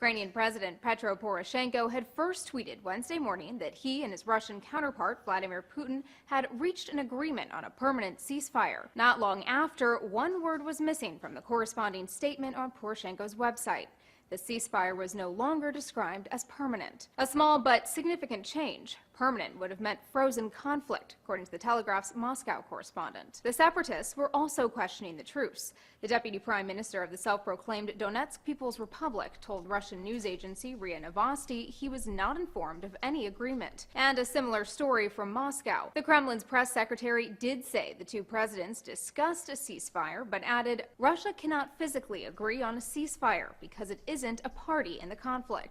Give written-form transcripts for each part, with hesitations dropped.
Ukrainian President Petro Poroshenko had first tweeted Wednesday morning that he and his Russian counterpart Vladimir Putin had reached an agreement on a permanent ceasefire. Not long after, one word was missing from the corresponding statement on Poroshenko's website. The ceasefire was no longer described as permanent. A small but significant change. Permanent would have meant frozen conflict, according to the Telegraph's Moscow correspondent. The separatists were also questioning the truce. The deputy prime minister of the self-proclaimed Donetsk People's Republic told Russian news agency RIA Novosti he was not informed of any agreement. And a similar story from Moscow. The Kremlin's press secretary did say the two presidents discussed a ceasefire, but added Russia cannot physically agree on a ceasefire because it isn't a party in the conflict.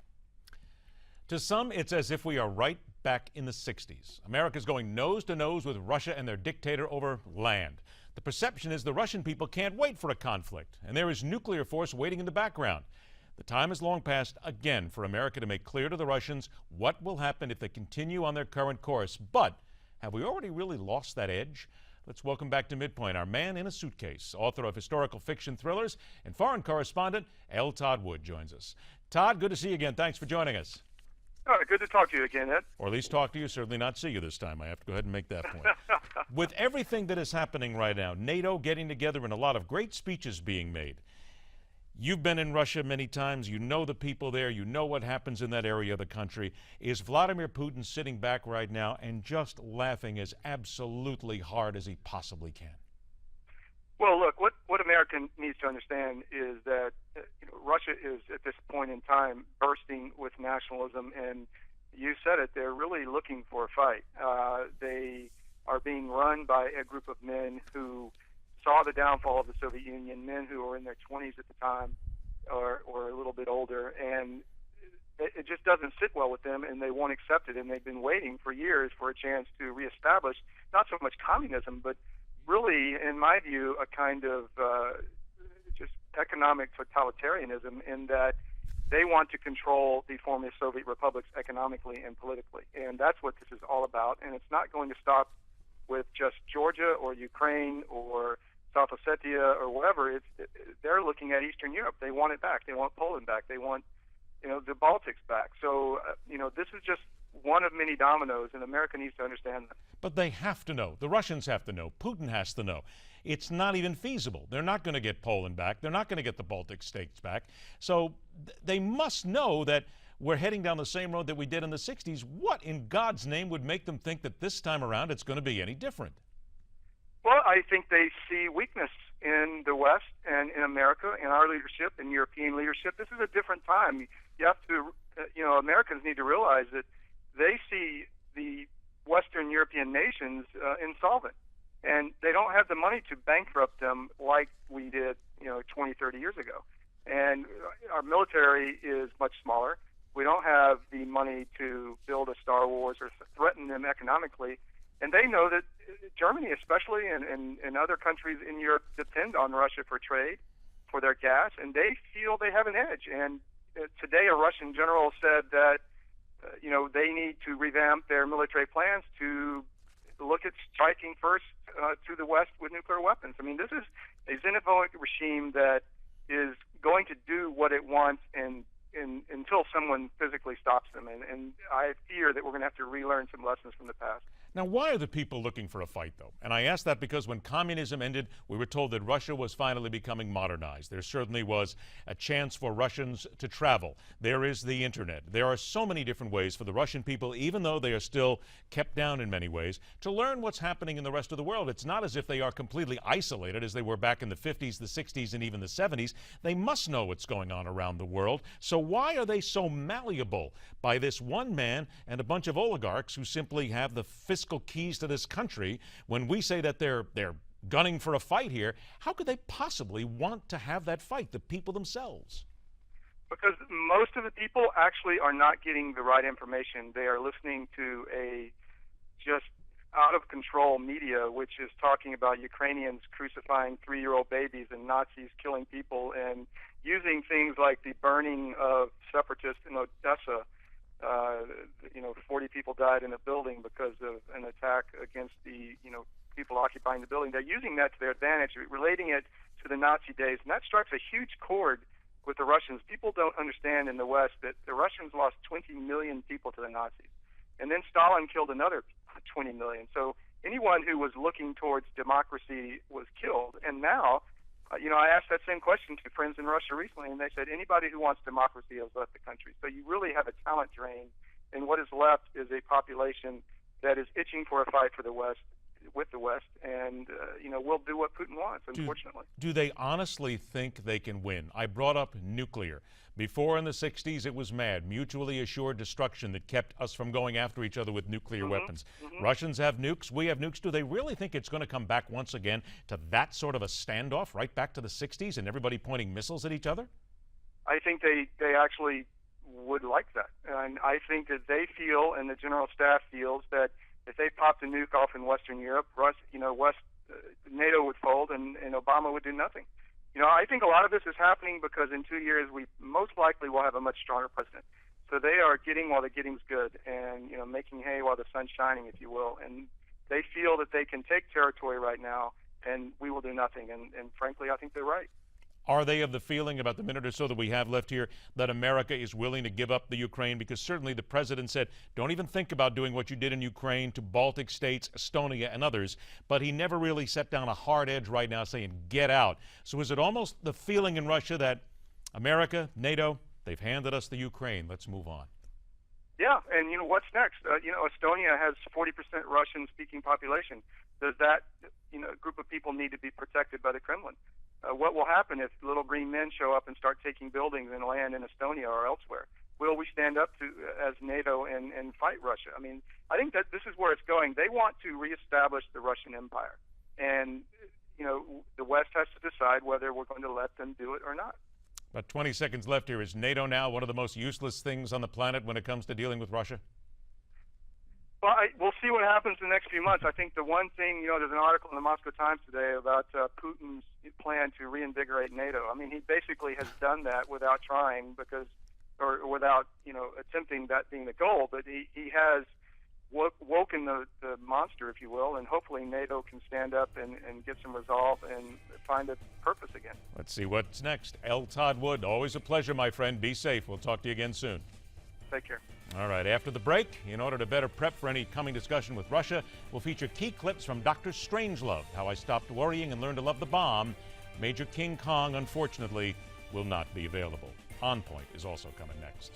To some, it's as if we are right back in the 60s. America's going nose to nose with Russia and their dictator over land. The perception is the Russian people can't wait for a conflict, and there is nuclear force waiting in the background. The time has long passed again for America to make clear to the Russians what will happen if they continue on their current course. But have we already really lost that edge? Let's welcome back to MidPoint our man in a suitcase, author of historical fiction thrillers and foreign correspondent Todd Wood joins us. Todd, good to see you again. Thanks for joining us. All right, good to talk to you again, Ed. Or at least talk to you, certainly not see you this time. I have to go ahead and make that point. With everything that is happening right now, NATO getting together and a lot of great speeches being made, you've been in Russia many times. You know the people there. You know what happens in that area of the country. Is Vladimir Putin sitting back right now and just laughing as absolutely hard as he possibly can? Well, look, what America needs to understand is that Russia is, at this point in time, bursting with nationalism, and you said it, they're really looking for a fight. They are being run by a group of men who saw the downfall of the Soviet Union, men who were in their 20s at the time or a little bit older, and it just doesn't sit well with them, and they won't accept it, and they've been waiting for years for a chance to reestablish not so much communism, but really, in my view, a kind of just economic totalitarianism in that they want to control the former Soviet republics economically and politically. And that's what this is all about. And it's not going to stop with just Georgia or Ukraine or South Ossetia or wherever. They're looking at Eastern Europe. They want it back. They want Poland back. They want, the Baltics back. So, this is just one of many dominoes, and America needs to understand that. But they have to know. The Russians have to know. Putin has to know. It's not even feasible. They're not going to get Poland back. They're not going to get the Baltic states back. So they must know that we're heading down the same road that we did in the 60s. What in God's name would make them think that this time around it's going to be any different? Well, I think they see weakness in the West and in America, in our leadership, in European leadership. This is a different time. You have to, Americans need to realize that they see the Western European nations insolvent, and they don't have the money to bankrupt them like we did, 20, 30 years ago. And our military is much smaller. We don't have the money to build a Star Wars or threaten them economically. And they know that Germany especially and other countries in Europe depend on Russia for trade, for their gas, and they feel they have an edge. And today a Russian general said that they need to revamp their military plans to look at striking first to the West with nuclear weapons. I mean, this is a xenophobic regime that is going to do what it wants until someone physically stops them. And I fear that we're going to have to relearn some lessons from the past. Now, why are the people looking for a fight, though? And I ask that because when communism ended, we were told that Russia was finally becoming modernized. There certainly was a chance for Russians to travel. There is the internet. There are so many different ways for the Russian people, even though they are still kept down in many ways, to learn what's happening in the rest of the world. It's not as if they are completely isolated as they were back in the 50s, the 60s, and even the 70s. They must know what's going on around the world. So why are they so malleable by this one man and a bunch of oligarchs who simply have the fiscal keys to this country? When we say that they're gunning for a fight here, how could they possibly want to have that fight, the people themselves? Because most of the people actually are not getting the right information. They are listening to a just out-of-control media, which is talking about Ukrainians crucifying 3-year-old babies and Nazis killing people and using things like the burning of separatists in Odessa. 40 people died in a building because of an attack against the, people occupying the building. They're using that to their advantage, relating it to the Nazi days, and that strikes a huge chord with the Russians. People don't understand in the West that the Russians lost 20 million people to the Nazis. And then Stalin killed another 20 million. So anyone who was looking towards democracy was killed. And now, I asked that same question to friends in Russia recently, and they said anybody who wants democracy has left the country. So you really have a talent drain, and what is left is a population that is itching for a fight for the West, with the West, and we'll do what Putin wants, unfortunately. Do they honestly think they can win? I brought up nuclear. Before in the 60s, it was MAD, mutually assured destruction, that kept us from going after each other with nuclear weapons. Russians have nukes, we have nukes. Do they really think it's going to come back once again to that sort of a standoff, right back to the 60s, and everybody pointing missiles at each other? I think they actually would like that. And I think that they feel, and the general staff feels, that if they popped a nuke off in Western Europe, NATO would fold and Obama would do nothing. I think a lot of this is happening because in 2 years we most likely will have a much stronger president. So they are getting while the getting's good, and making hay while the sun's shining, if you will. And they feel that they can take territory right now, and we will do nothing. And frankly, I think they're right. Are they of the feeling, about the minute or so that we have left here, that America is willing to give up the Ukraine? Because certainly the president said, don't even think about doing what you did in Ukraine to Baltic states, Estonia, and others. But he never really set down a hard edge right now saying, get out. So is it almost the feeling in Russia that America, NATO, they've handed us the Ukraine, let's move on? Yeah, and what's next? Estonia has 40% Russian-speaking population. Does that group of people need to be protected by the Kremlin? What will happen if little green men show up and start taking buildings and land in Estonia or elsewhere? Will we stand up to as NATO and fight Russia? I mean, I think that this is where it's going. They want to reestablish the Russian Empire, and the West has to decide whether we're going to let them do it or not. About 20 seconds left here. Is NATO now one of the most useless things on the planet when it comes to dealing with Russia? Well, we'll see what happens in the next few months. I think the one thing, there's an article in the Moscow Times today about Putin's plan to reinvigorate NATO. I mean, he basically has done that without trying, or without, attempting that being the goal. But he has woken the monster, if you will, and hopefully NATO can stand up and get some resolve and find its purpose again. Let's see what's next. Todd Wood, always a pleasure, my friend. Be safe. We'll talk to you again soon. Take care. All right, after the break, in order to better prep for any coming discussion with Russia, we'll feature key clips from Dr. Strangelove, how I stopped worrying and learned to love the bomb. Major King Kong, unfortunately, will not be available. On Point is also coming next.